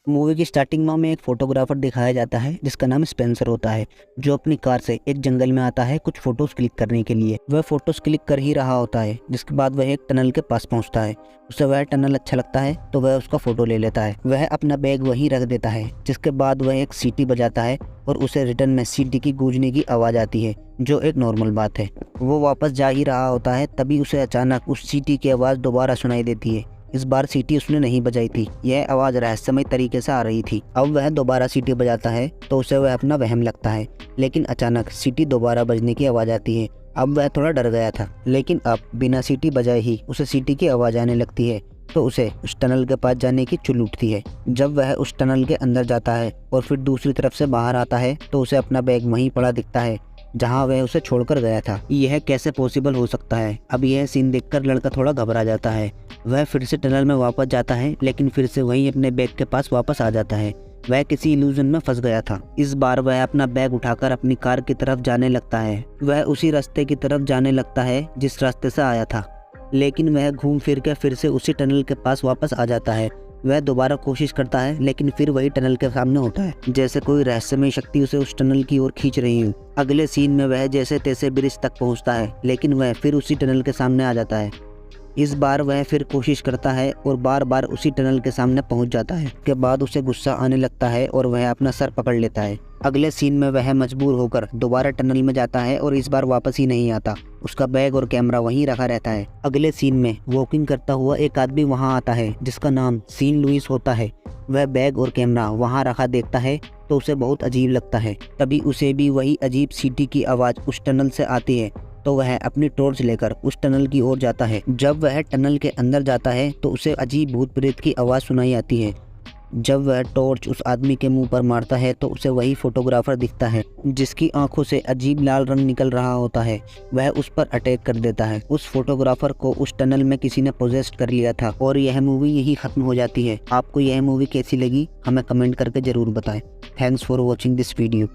Movie की starting में हमें एक फोटोग्राफर दिखाया जाता है जिसका नाम स्पेंसर होता है, जो अपनी कार से एक जंगल में आता है कुछ फोटोज क्लिक करने के लिए। वह फोटोज क्लिक कर ही रहा होता है, जिसके बाद वह एक टनल के पास पहुंचता है। उसे वह टनल अच्छा लगता है तो वह उसका फोटो ले लेता है। वह अपना बैग वहीं रख देता है, जिसके बाद वह एक सीटी बजाता है और उसे रिटर्न में सीटी की गूंजने की आवाज़ आती है, जो एक नॉर्मल बात है। वो वापस जा ही रहा होता है, तभी उसे अचानक उस सीटी की आवाज़ दोबारा सुनाई देती है। इस बार सीटी उसने नहीं बजाई थी, यह आवाज़ रहस्यमय तरीके से आ रही थी। अब वह दोबारा सीटी बजाता है तो उसे वह अपना वहम लगता है, लेकिन अचानक सीटी दोबारा बजने की आवाज़ आती है। अब वह थोड़ा डर गया था, लेकिन अब बिना सीटी बजाए ही उसे सीटी की आवाज़ आने लगती है, तो उसे उस टनल के पास जाने की चुल उठती है। जब वह उस टनल के अंदर जाता है और फिर दूसरी तरफ से बाहर आता है तो उसे अपना बैग वहीं पड़ा दिखता है जहां वह उसे छोड़कर गया था। यह कैसे पॉसिबल हो सकता है? अब यह सीन देखकर लड़का थोड़ा घबरा जाता है। वह फिर से टनल में वापस जाता है, लेकिन फिर से वहीं अपने बैग के पास वापस आ जाता है। वह किसी इल्यूजन में फंस गया था। इस बार वह अपना बैग उठाकर अपनी कार की तरफ जाने लगता है। वह उसी रास्ते की तरफ जाने लगता है जिस रास्ते से आया था, लेकिन वह घूम फिर के फिर से उसी टनल के पास वापस आ जाता है। वह दोबारा कोशिश करता है, लेकिन फिर वही टनल के सामने होता है, जैसे कोई रहस्यमय शक्ति उसे उस टनल की ओर खींच रही हो। अगले सीन में वह जैसे तैसे ब्रिज तक पहुंचता है, लेकिन वह फिर उसी टनल के सामने आ जाता है। इस बार वह फिर कोशिश करता है और बार बार उसी टनल के सामने पहुंच जाता है। के बाद उसे गुस्सा आने लगता है और वह अपना सर पकड़ लेता है। अगले सीन में वह मजबूर होकर दोबारा टनल में जाता है और इस बार वापस ही नहीं आता। उसका बैग और कैमरा वहीं रखा रहता है। अगले सीन में वॉकिंग करता हुआ एक आदमी वहां आता है जिसका नाम सीन लुइस होता है। वह बैग और कैमरा वहां रखा देखता है तो उसे बहुत अजीब लगता है। तभी उसे भी वही अजीब सीटी की आवाज़ उस टनल से आती है, तो वह अपनी टॉर्च लेकर उस टनल की ओर जाता है। जब वह टनल के अंदर जाता है तो उसे अजीब भूत प्रेत की आवाज़ सुनाई आती है। जब वह टॉर्च उस आदमी के मुंह पर मारता है तो उसे वही फोटोग्राफर दिखता है, जिसकी आंखों से अजीब लाल रंग निकल रहा होता है। वह उस पर अटैक कर देता है। उस फोटोग्राफर को उस टनल में किसी ने पोजेस्ट कर लिया था और यह मूवी यही खत्म हो जाती है। आपको यह मूवी कैसी लगी हमें कमेंट करके जरूर बताएं। Thanks for watching this video.